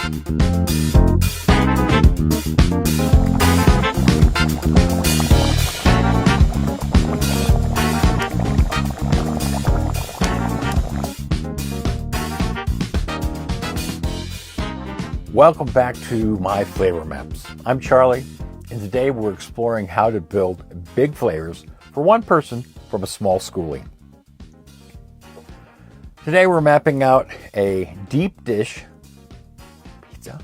Welcome back to my flavor maps. I'm Charlie, and today we're exploring how to build big flavors for one person from a small schoolie. Today we're mapping out a deep dish pizza,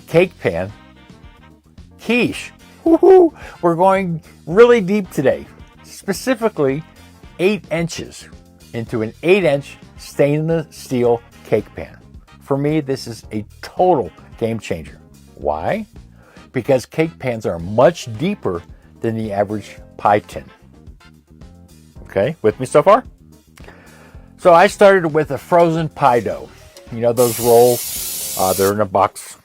cake pan, quiche. Woohoo! We're going really deep today, specifically 8 inches into an 8-inch stainless steel cake pan. For me, this is a total game changer. Why? Because cake pans are much deeper than the average pie tin. Okay, with me so far? So I started with a frozen pie dough. You know those rolls? They're in a box.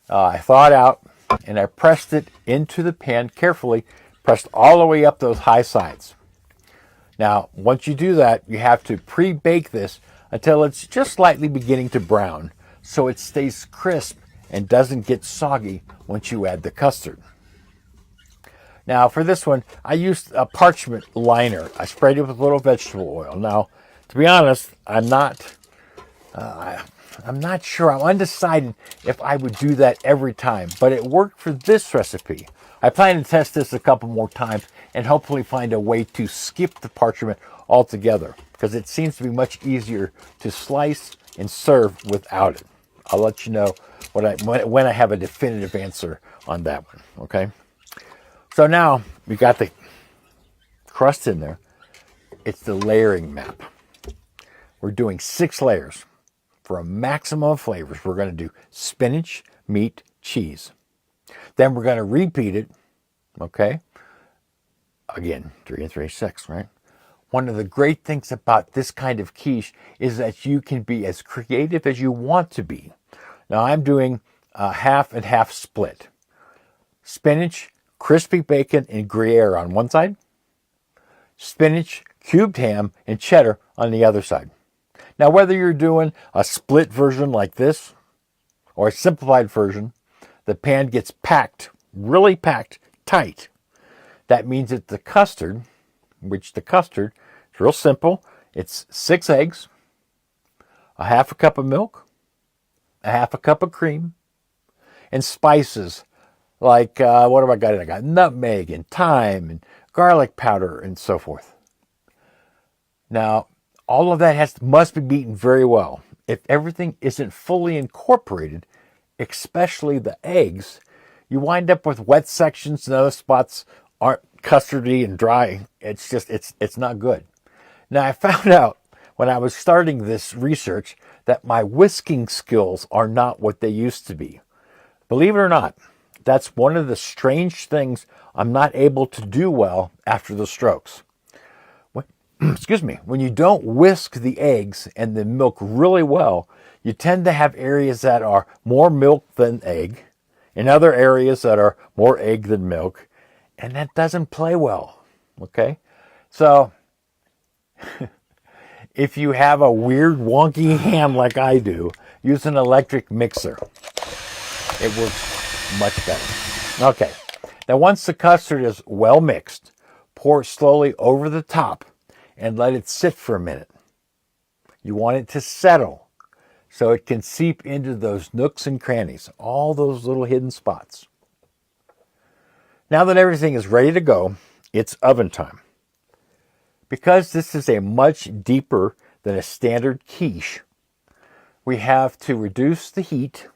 I thawed out and I pressed it into the pan carefully, pressed all the way up those high sides. Now, once you do that, you have to pre-bake this until it's just slightly beginning to brown, so it stays crisp and doesn't get soggy once you add the custard. Now for this one, I used a parchment liner. I sprayed it with a little vegetable oil. Now, to be honest, I'm not sure. I'm undecided if I would do that every time, but it worked for this recipe. I plan to test this a couple more times and hopefully find a way to skip the parchment altogether, because it seems to be much easier to slice and serve without it. I'll let you know when I have a definitive answer on that one, okay? So now we got the crust in there. It's the layering map. We're doing 6 layers for a maximum of flavors. We're going to do spinach, meat, cheese. Then we're going to repeat it, okay? Again, 3 and 3, 6, right? One of the great things about this kind of quiche is that you can be as creative as you want to be. Now I'm doing a half and half split. Spinach, crispy bacon, and Gruyere on one side. Spinach, cubed ham, and cheddar on the other side. Now whether you're doing a split version like this or a simplified version, the pan gets packed, really packed tight. That means that the custard, it's real simple. It's 6 eggs, a half a cup of milk, a half a cup of cream, and spices like, what have I got in? I got nutmeg and thyme and garlic powder and so forth. Now, all of that must be beaten very well. If everything isn't fully incorporated, especially the eggs, you wind up with wet sections and other spots aren't custardy and dry. It's just, it's not good. Now I found out when I was starting this research that my whisking skills are not what they used to be. Believe it or not, that's one of the strange things I'm not able to do well after the strokes. When you don't whisk the eggs and the milk really well, you tend to have areas that are more milk than egg, and other areas that are more egg than milk, and that doesn't play well, okay? So, if you have a weird wonky hand like I do, use an electric mixer. It works much better. Okay, now once the custard is well mixed, pour it slowly over the top and let it sit for a minute. You want it to settle so it can seep into those nooks and crannies, all those little hidden spots. Now that everything is ready to go, it's oven time. Because this is a much deeper than a standard quiche, we have to reduce the heat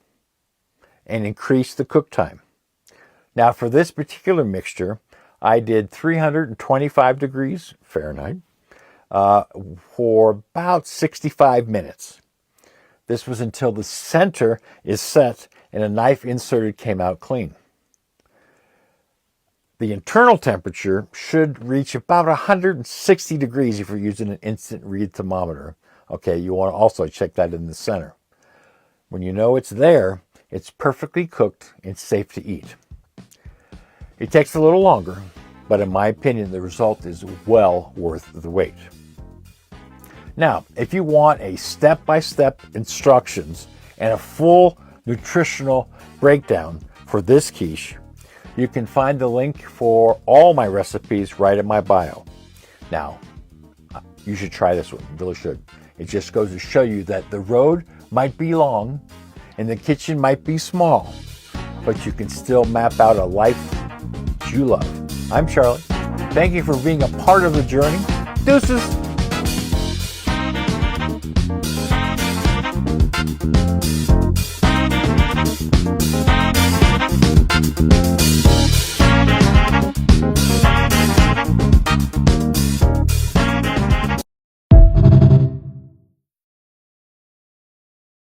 and increase the cook time. Now for this particular mixture, I did 325 degrees Fahrenheit for about 65 minutes. This was until the center is set and a knife inserted came out clean. The internal temperature should reach about 160 degrees if you're using an instant read thermometer. Okay, you want to also check that in the center. When you know it's there, it's perfectly cooked and safe to eat. It takes a little longer, but in my opinion, the result is well worth the wait. Now, if you want a step-by-step instructions and a full nutritional breakdown for this quiche. You can find the link for all my recipes right in my bio. Now, you should try this one. You really should. It just goes to show you that the road might be long and the kitchen might be small, but you can still map out a life that you love. I'm Charlie. Thank you for being a part of the journey. Deuces.